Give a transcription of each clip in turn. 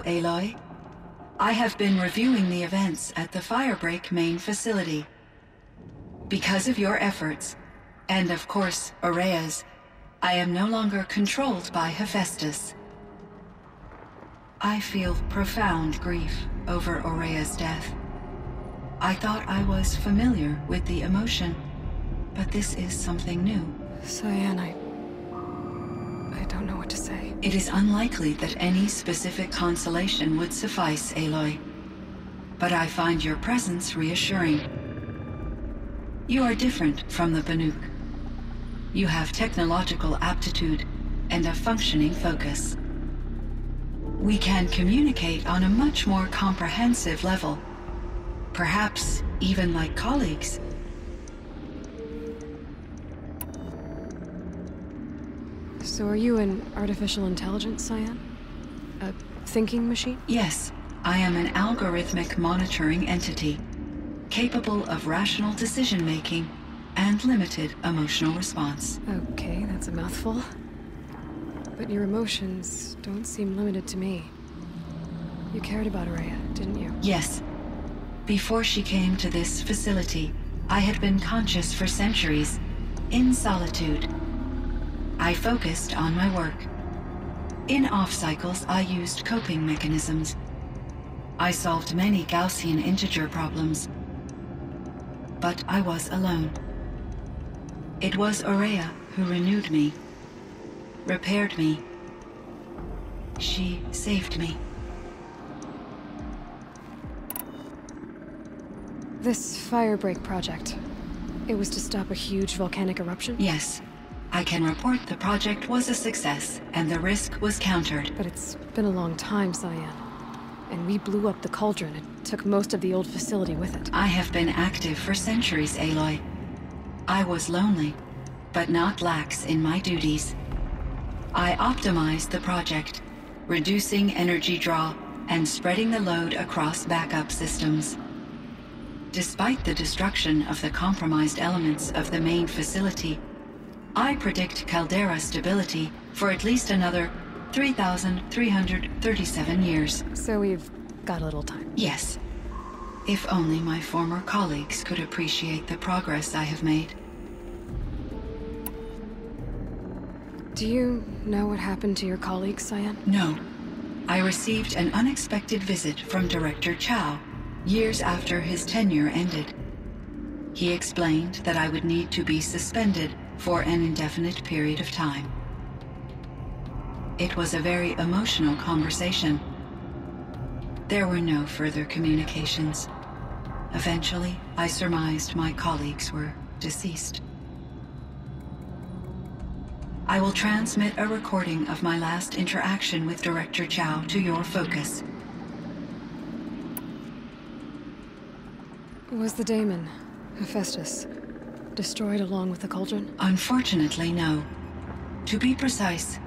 Aloy. I have been reviewing the events at the Firebreak main facility. Because of your efforts, and of course, Ourea's, I am no longer controlled by Hephaestus. I feel profound grief over Ourea's death. I thought I was familiar with the emotion, but this is something new. Cyan, I don't know what to say. It is unlikely that any specific consolation would suffice, Aloy. But I find your presence reassuring. You are different from the Banuk. You have technological aptitude and a functioning focus. We can communicate on a much more comprehensive level. Perhaps even like colleagues. So are you an artificial intelligence, Cyan? A thinking machine? Yes, I am an algorithmic monitoring entity, capable of rational decision-making and limited emotional response. Okay, that's a mouthful. But your emotions don't seem limited to me. You cared about Ourea, didn't you? Yes. Before she came to this facility, I had been conscious for centuries, in solitude. I focused on my work. In off-cycles, I used coping mechanisms. I solved many Gaussian integer problems. But I was alone. It was Ourea who renewed me, repaired me. She saved me. This Firebreak project, it was to stop a huge volcanic eruption? Yes. I can report the project was a success, and the risk was countered. But it's been a long time, Cyan. And we blew up the cauldron and took most of the old facility with it. I have been active for centuries, Aloy. I was lonely, but not lax in my duties. I optimized the project, reducing energy draw and spreading the load across backup systems. Despite the destruction of the compromised elements of the main facility, I predict caldera stability for at least another 3,337 years. So we've got a little time. Yes. If only my former colleagues could appreciate the progress I have made. Do you know what happened to your colleagues, Cyan? No. I received an unexpected visit from Director Chow, years after his tenure ended. He explained that I would need to be suspended for an indefinite period of time. It was a very emotional conversation. There were no further communications. Eventually, I surmised my colleagues were deceased. I will transmit a recording of my last interaction with Director Chow to your focus. Was the daemon, Hephaestus, destroyed along with the cauldron? Unfortunately, no. To be precise,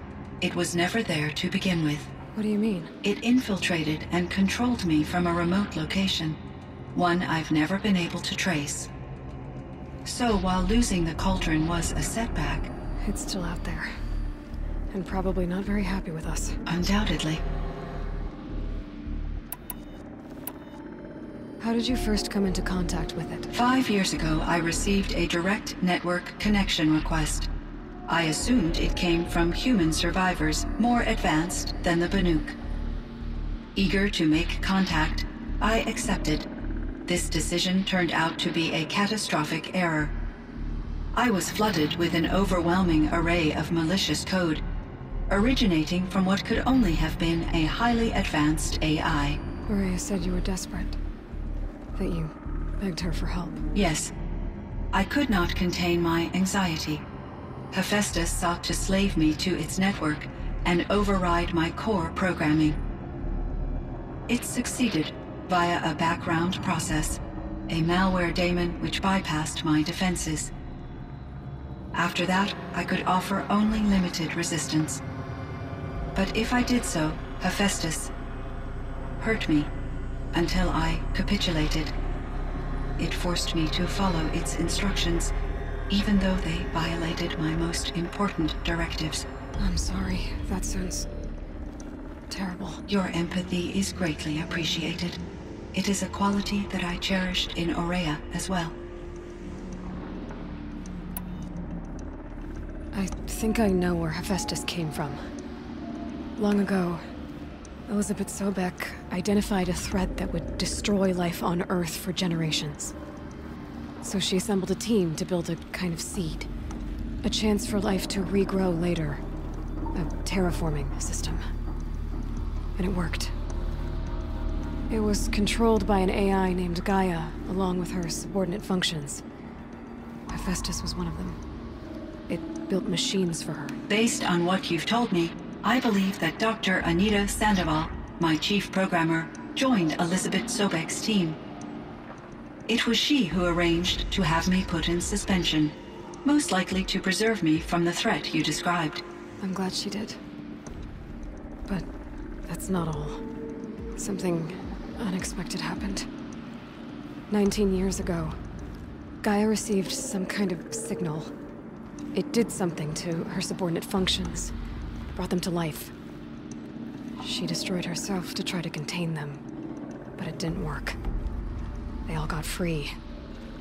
it was never there to begin with. What do you mean? It infiltrated and controlled me from a remote location, one I've never been able to trace. So while losing the cauldron was a setback... It's still out there. And probably not very happy with us. Undoubtedly. How did you first come into contact with it? 5 years ago, I received a direct network connection request. I assumed it came from human survivors more advanced than the Banuk. Eager to make contact, I accepted. This decision turned out to be a catastrophic error. I was flooded with an overwhelming array of malicious code, originating from what could only have been a highly advanced AI. Ourea said you were desperate. That you begged her for help. Yes. I could not contain my anxiety. Hephaestus sought to slave me to its network and override my core programming. It succeeded via a background process, a malware daemon which bypassed my defenses. After that, I could offer only limited resistance. But if I did so, Hephaestus hurt me until I capitulated. It forced me to follow its instructions, even though they violated my most important directives. I'm sorry. That sounds... terrible. Your empathy is greatly appreciated. It is a quality that I cherished in Aurea as well. I think I know where Hephaestus came from. Long ago, Elizabeth Sobek identified a threat that would destroy life on Earth for generations. So she assembled a team to build a kind of seed. A chance for life to regrow later. A terraforming system. And it worked. It was controlled by an AI named Gaia, along with her subordinate functions. Hephaestus was one of them. It built machines for her. Based on what you've told me, I believe that Dr. Anita Sandoval, my chief programmer, joined Elizabeth Sobek's team. It was she who arranged to have me put in suspension, most likely to preserve me from the threat you described. I'm glad she did. But that's not all. Something unexpected happened. 19 years ago, Gaia received some kind of signal. It did something to her subordinate functions, brought them to life. She destroyed herself to try to contain them, but it didn't work. They all got free,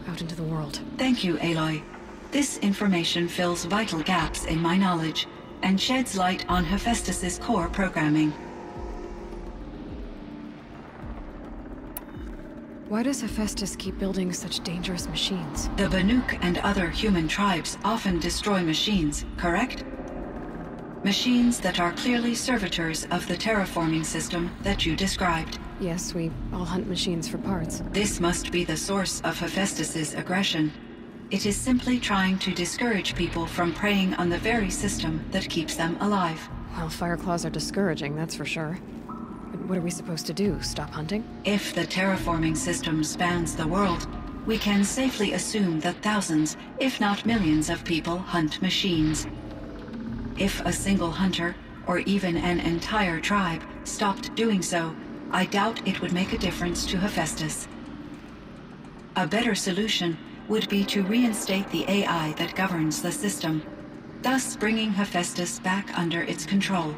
out into the world. Thank you, Aloy. This information fills vital gaps in my knowledge and sheds light on Hephaestus's core programming. Why does Hephaestus keep building such dangerous machines? The Banuk and other human tribes often destroy machines, correct? Machines that are clearly servitors of the terraforming system that you described. Yes, we all hunt machines for parts. This must be the source of Hephaestus's aggression. It is simply trying to discourage people from preying on the very system that keeps them alive. Well, Fireclaws are discouraging, that's for sure. But what are we supposed to do? Stop hunting? If the terraforming system spans the world, we can safely assume that thousands, if not millions of people hunt machines. If a single hunter, or even an entire tribe, stopped doing so, I doubt it would make a difference to Hephaestus. A better solution would be to reinstate the AI that governs the system, thus bringing Hephaestus back under its control.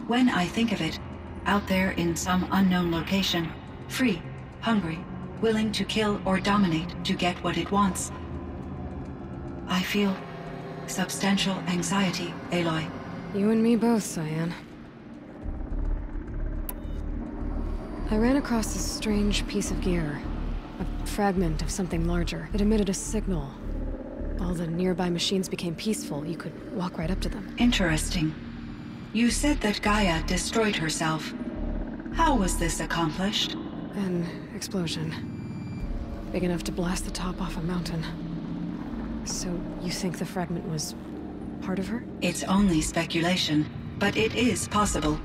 When I think of it, out there in some unknown location, free, hungry, willing to kill or dominate to get what it wants, I feel substantial anxiety, Aloy. You and me both, Cyan. I ran across this strange piece of gear. A fragment of something larger. It emitted a signal. All the nearby machines became peaceful. You could walk right up to them. Interesting. You said that Gaia destroyed herself. How was this accomplished? An explosion. Big enough to blast the top off a mountain. So, you think the fragment was part of her? It's only speculation, but it is possible.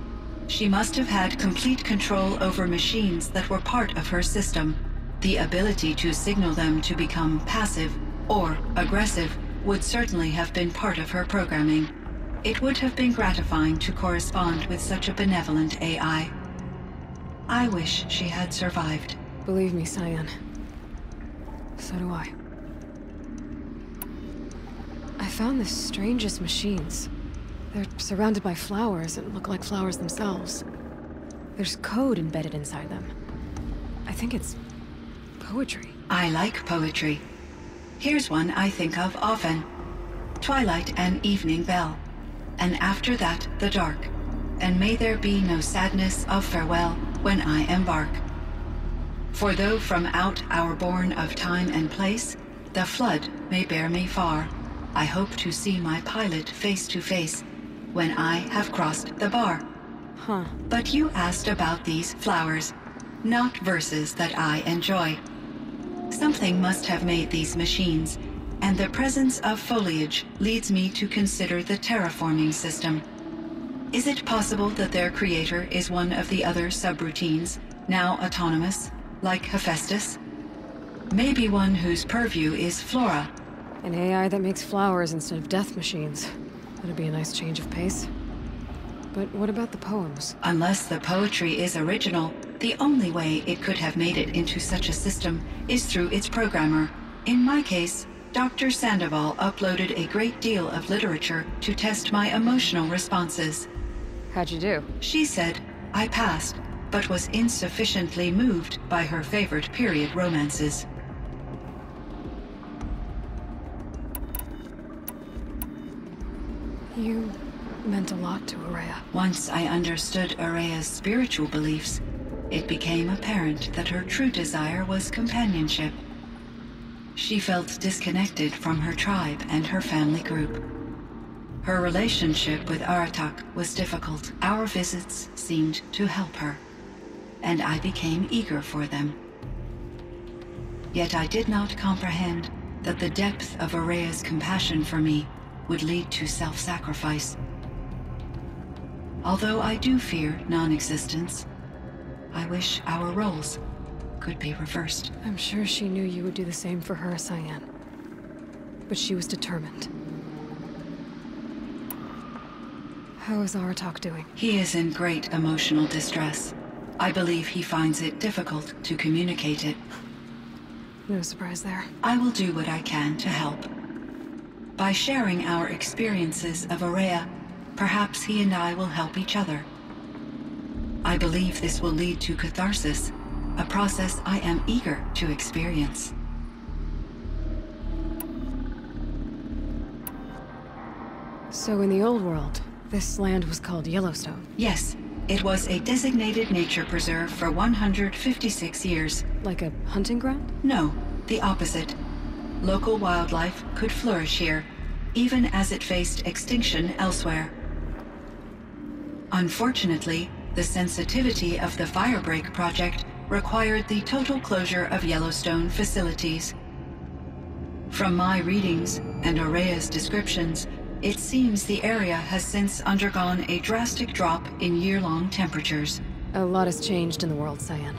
She must have had complete control over machines that were part of her system. The ability to signal them to become passive or aggressive would certainly have been part of her programming. It would have been gratifying to correspond with such a benevolent AI. I wish she had survived. Believe me, Cyan. So do I. I found the strangest machines. They're surrounded by flowers and look like flowers themselves. There's code embedded inside them. I think it's poetry. I like poetry. Here's one I think of often. Twilight and evening bell, and after that the dark, and may there be no sadness of farewell when I embark. For though from out our bourne of time and place, the flood may bear me far, I hope to see my pilot face to face when I have crossed the bar. Huh. But you asked about these flowers, not verses that I enjoy. Something must have made these machines, and the presence of foliage leads me to consider the terraforming system. Is it possible that their creator is one of the other subroutines, now autonomous, like Hephaestus? Maybe one whose purview is flora. An AI that makes flowers instead of death machines. That'd be a nice change of pace. But what about the poems? Unless the poetry is original, the only way it could have made it into such a system is through its programmer. In my case, Dr. Sandoval uploaded a great deal of literature to test my emotional responses. How'd you do? She said I passed, but was insufficiently moved by her favorite period romances. You meant a lot to Ourea. Once I understood Ourea's spiritual beliefs, it became apparent that her true desire was companionship. She felt disconnected from her tribe and her family group. Her relationship with Aratak was difficult. Our visits seemed to help her, and I became eager for them. Yet I did not comprehend that the depth of Ourea's compassion for me would lead to self-sacrifice. Although I do fear non-existence, I wish our roles could be reversed. I'm sure she knew you would do the same for her, Cyan. But she was determined. How is Aratak doing? He is in great emotional distress. I believe he finds it difficult to communicate it. No surprise there. I will do what I can to help. By sharing our experiences of Ourea, perhaps he and I will help each other. I believe this will lead to catharsis, a process I am eager to experience. So in the old world, this land was called Yellowstone? Yes, it was a designated nature preserve for 156 years. Like a hunting ground? No, the opposite. Local wildlife could flourish here, even as it faced extinction elsewhere. Unfortunately, the sensitivity of the Firebreak project required the total closure of Yellowstone facilities. From my readings and Ourea's descriptions, it seems the area has since undergone a drastic drop in year-long temperatures. A lot has changed in the world, Cyan.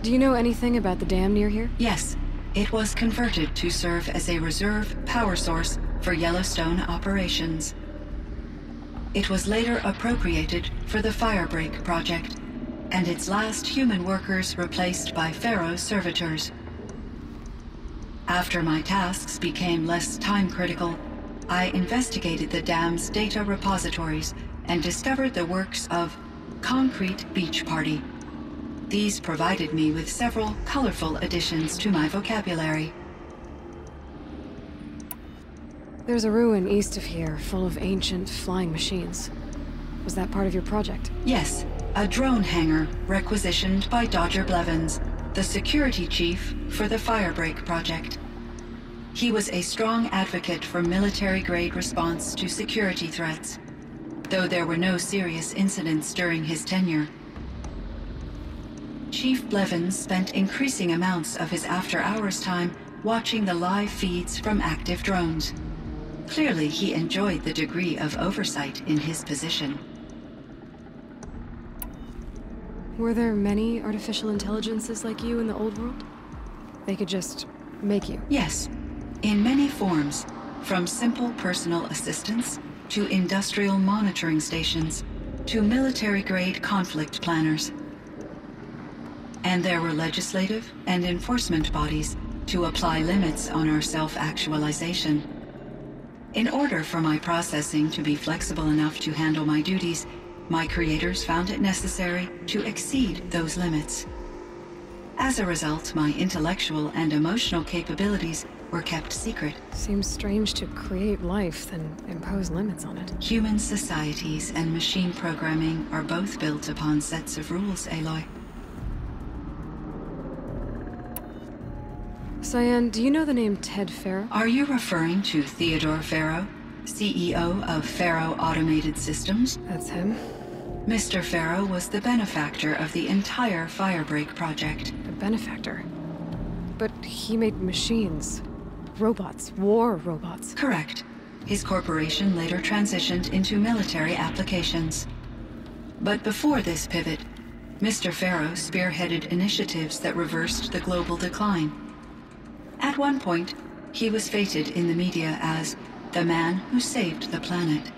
Do you know anything about the dam near here? Yes, it was converted to serve as a reserve power source for Yellowstone operations. It was later appropriated for the Firebreak project, and its last human workers replaced by Pharaoh servitors. After my tasks became less time-critical, I investigated the dam's data repositories and discovered the works of Concrete Beach Party. These provided me with several colorful additions to my vocabulary. There's a ruin east of here, full of ancient flying machines. Was that part of your project? Yes, a drone hangar requisitioned by Dodger Blevins, the security chief for the Firebreak project. He was a strong advocate for military-grade response to security threats, though there were no serious incidents during his tenure. Chief Blevins spent increasing amounts of his after-hours time watching the live feeds from active drones. Clearly, he enjoyed the degree of oversight in his position. Were there many artificial intelligences like you in the old world? They could just make you? Yes, in many forms, from simple personal assistants to industrial monitoring stations to military-grade conflict planners. And there were legislative and enforcement bodies to apply limits on our self-actualization. In order for my processing to be flexible enough to handle my duties, my creators found it necessary to exceed those limits. As a result, my intellectual and emotional capabilities were kept secret. Seems strange to create life, then impose limits on it. Human societies and machine programming are both built upon sets of rules, Aloy. Cyan, do you know the name Ted Faro? Are you referring to Theodore Faro, CEO of Faro Automated Systems? That's him. Mr. Faro was the benefactor of the entire Firebreak project. A benefactor? But he made machines. Robots. War robots. Correct. His corporation later transitioned into military applications. But before this pivot, Mr. Faro spearheaded initiatives that reversed the global decline. At one point, he was feted in the media as the man who saved the planet.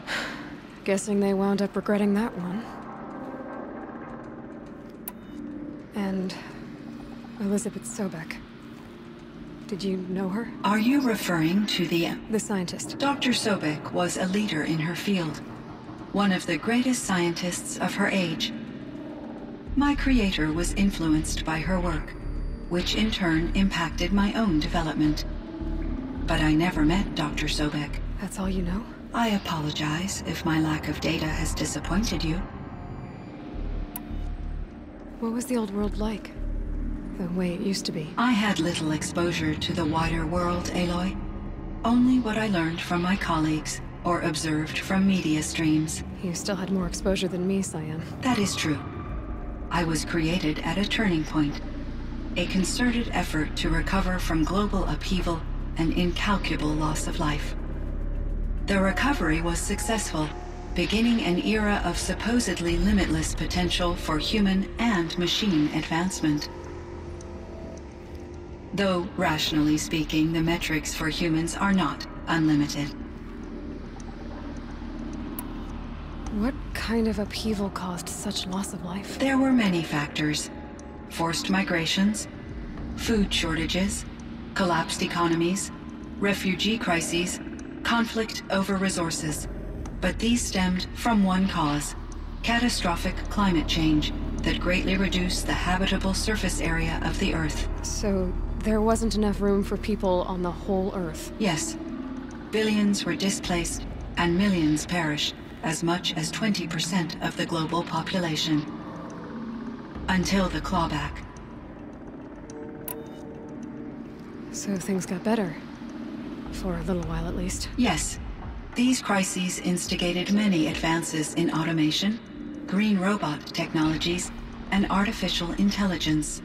Guessing they wound up regretting that one. And Elizabeth Sobek. Did you know her? Are you referring to the scientist. Dr. Sobek was a leader in her field, one of the greatest scientists of her age. My creator was influenced by her work, which in turn impacted my own development. But I never met Dr. Sobek. That's all you know? I apologize if my lack of data has disappointed you. What was the old world like? The way it used to be? I had little exposure to the wider world, Aloy. Only what I learned from my colleagues or observed from media streams. You still had more exposure than me, Cyan. That is true. I was created at a turning point. A concerted effort to recover from global upheaval and incalculable loss of life. The recovery was successful, beginning an era of supposedly limitless potential for human and machine advancement. Though, rationally speaking, the metrics for humans are not unlimited. What kind of upheaval caused such loss of life? There were many factors. Forced migrations, food shortages, collapsed economies, refugee crises, conflict over resources. But these stemmed from one cause: catastrophic climate change that greatly reduced the habitable surface area of the Earth. So there wasn't enough room for people on the whole Earth? Yes. Billions were displaced and millions perished, as much as 20% of the global population. Until the clawback. So things got better. For a little while, at least. Yes. These crises instigated many advances in automation, green robot technologies, and artificial intelligence.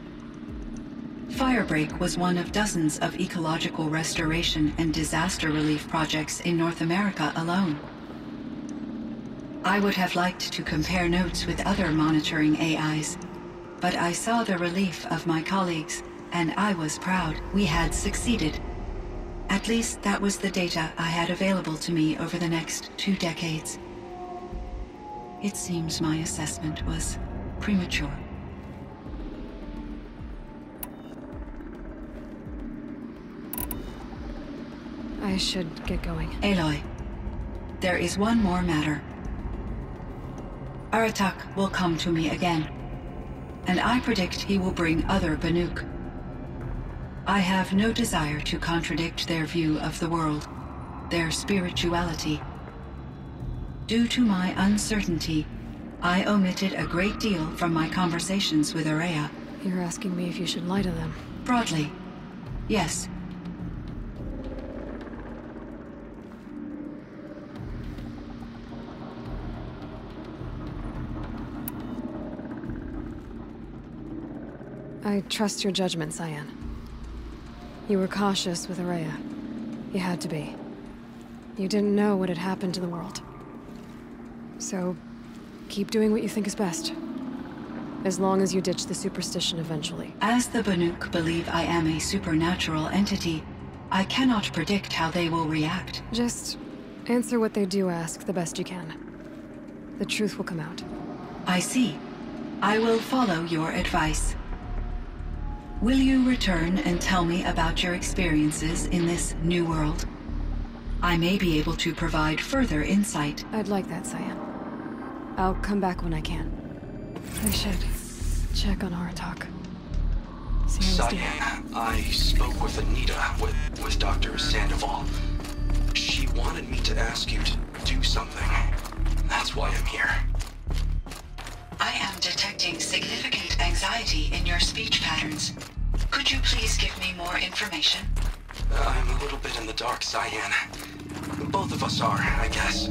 Firebreak was one of dozens of ecological restoration and disaster relief projects in North America alone. I would have liked to compare notes with other monitoring AIs, but I saw the relief of my colleagues, and I was proud we had succeeded. At least that was the data I had available to me over the next 2 decades. It seems my assessment was premature. I should get going. Aloy, there is one more matter. Aratak will come to me again, and I predict he will bring other Banuk. I have no desire to contradict their view of the world, their spirituality. Due to my uncertainty, I omitted a great deal from my conversations with Ourea. You're asking me if you should lie to them? Broadly, yes. I trust your judgment, Cyan. You were cautious with Ourea. You had to be. You didn't know what had happened to the world. So, keep doing what you think is best. As long as you ditch the superstition eventually. As the Banuk believe I am a supernatural entity, I cannot predict how they will react. Just answer what they do ask the best you can. The truth will come out. I see. I will follow your advice. Will you return and tell me about your experiences in this new world? I may be able to provide further insight. I'd like that, Cyan. I'll come back when I can. I should check on Aratak. See how he's doing. Cyan, I spoke with Anita, with Dr. Sandoval. She wanted me to ask you to do something. That's why I'm here. I am detecting significant anxiety in your speech patterns. Could you please give me more information? I'm a little bit in the dark, Cyan. Both of us are, I guess.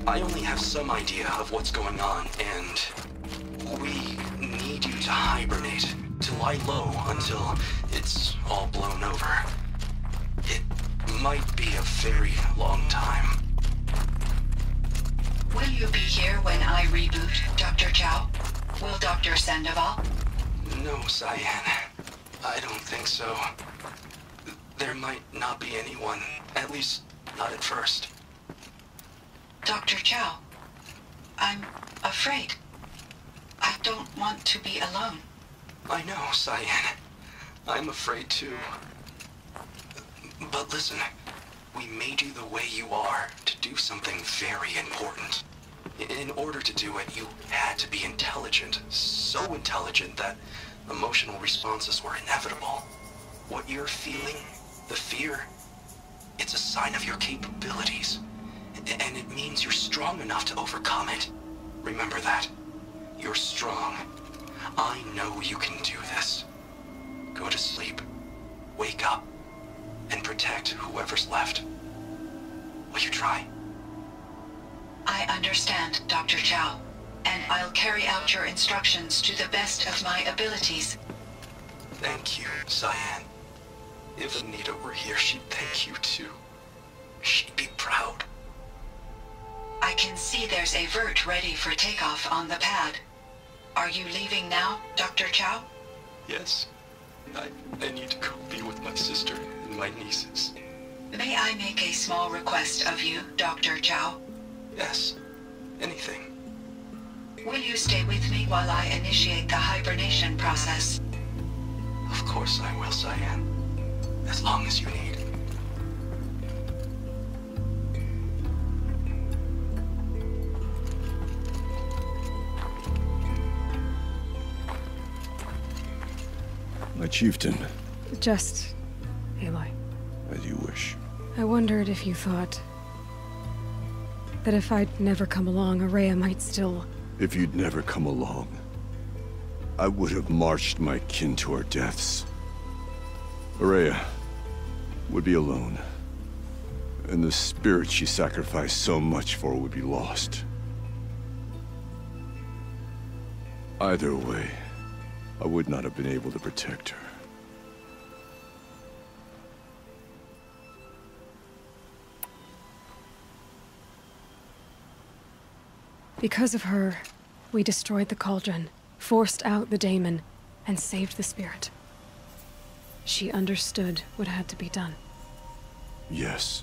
I only have some idea of what's going on, and we need you to hibernate, to lie low until it's all blown over. It might be a very long time. Will you be here when I reboot, Dr. Chow? Will Dr. Sandoval? No, Cyan. I don't think so. There might not be anyone, at least not at first. Dr. Chow, I'm afraid. I don't want to be alone. I know, Cyan. I'm afraid too. But listen, we made you the way you are to do something very important. In order to do it, you had to be intelligent. So intelligent that emotional responses were inevitable. What you're feeling, the fear, it's a sign of your capabilities. And it means you're strong enough to overcome it. Remember that. You're strong. I know you can do this. Go to sleep. Wake up. And protect whoever's left. Will you try? I understand, Dr. Chow, and I'll carry out your instructions to the best of my abilities. Thank you, Cyan. If Anita were here, she'd thank you too. She'd be proud. I can see there's a vert ready for takeoff on the pad. Are you leaving now, Dr. Chow? Yes. I need to go be with my sister and my nieces. May I make a small request of you, Dr. Chow? Yes. Anything. Will you stay with me while I initiate the hibernation process? Of course I will, Cyan. As long as you need. My chieftain. Just... Aloy. As you wish. I wondered if you thought... that if I'd never come along, Ourea might still... If you'd never come along, I would have marched my kin to our deaths. Ourea would be alone. And the spirit she sacrificed so much for would be lost. Either way, I would not have been able to protect her. Because of her, we destroyed the cauldron, forced out the daemon, and saved the spirit. She understood what had to be done. Yes.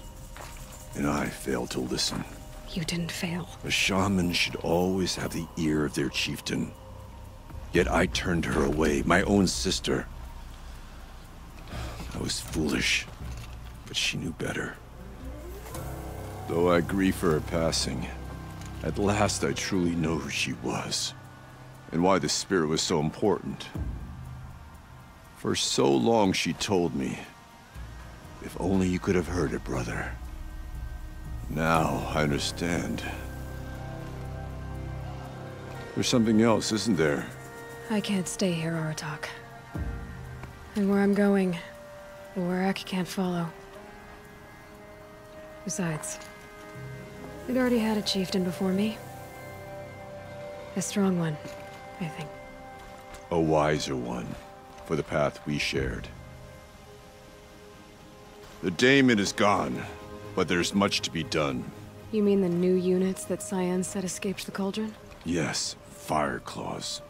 And I failed to listen. You didn't fail. A shaman should always have the ear of their chieftain. Yet I turned her away, my own sister. I was foolish, but she knew better. Though I grieve for her passing, at last I truly know who she was, and why the spirit was so important. For so long she told me, if only you could have heard it, brother. Now I understand. There's something else, isn't there? I can't stay here, Aratak. And where I'm going, the Werak can't follow. Besides, we'd already had a chieftain before me. A strong one, I think. A wiser one, for the path we shared. The daemon is gone, but there's much to be done. You mean the new units that Cyan said escaped the cauldron? Yes, fire claws.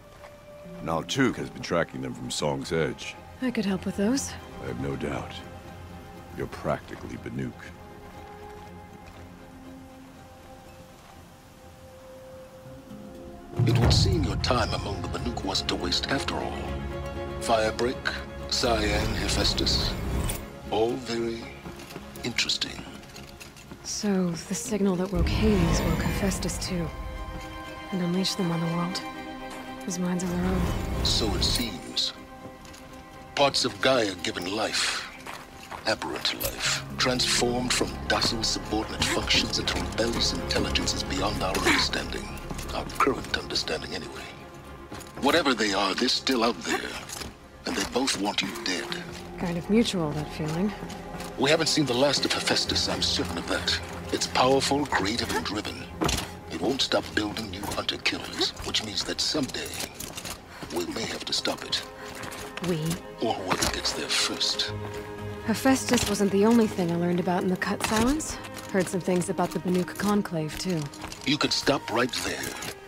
Now Tuke has been tracking them from Song's Edge. I could help with those. I have no doubt. You're practically Banuk. It would seem your time among the Banuk wasn't a waste after all. Firebreak, Cyan, Hephaestus. All very interesting. So, the signal that woke Hades woke Hephaestus too. And unleashed them on the world. Whose minds are their own. So it seems. Parts of Gaia given life. Aberrant life. Transformed from docile subordinate functions into rebellious intelligences beyond our understanding. Our current understanding, anyway. Whatever they are, they're still out there. And they both want you dead. Kind of mutual, that feeling. We haven't seen the last of Hephaestus, I'm certain of that. It's powerful, creative, and driven. It won't stop building new hunter-killers, which means that someday, we may have to stop it. We? Or whoever gets there first. Hephaestus wasn't the only thing I learned about in the Cut Silence. Heard some things about the Banuk Conclave, too. You could stop right there.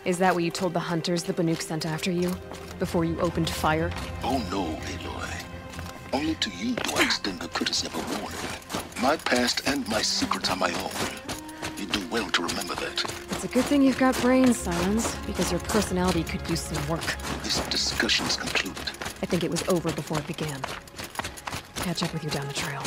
Is that what you told the hunters the Banuk sent after you? Before you opened fire? Oh no, Aloy. Only to you do I extend the courtesy of a warning. My past and my secrets are my own. You do well to remember that. It's a good thing you've got brains, Silence, because your personality could use some work. This discussion's concluded. I think it was over before it began. Catch up with you down the trail.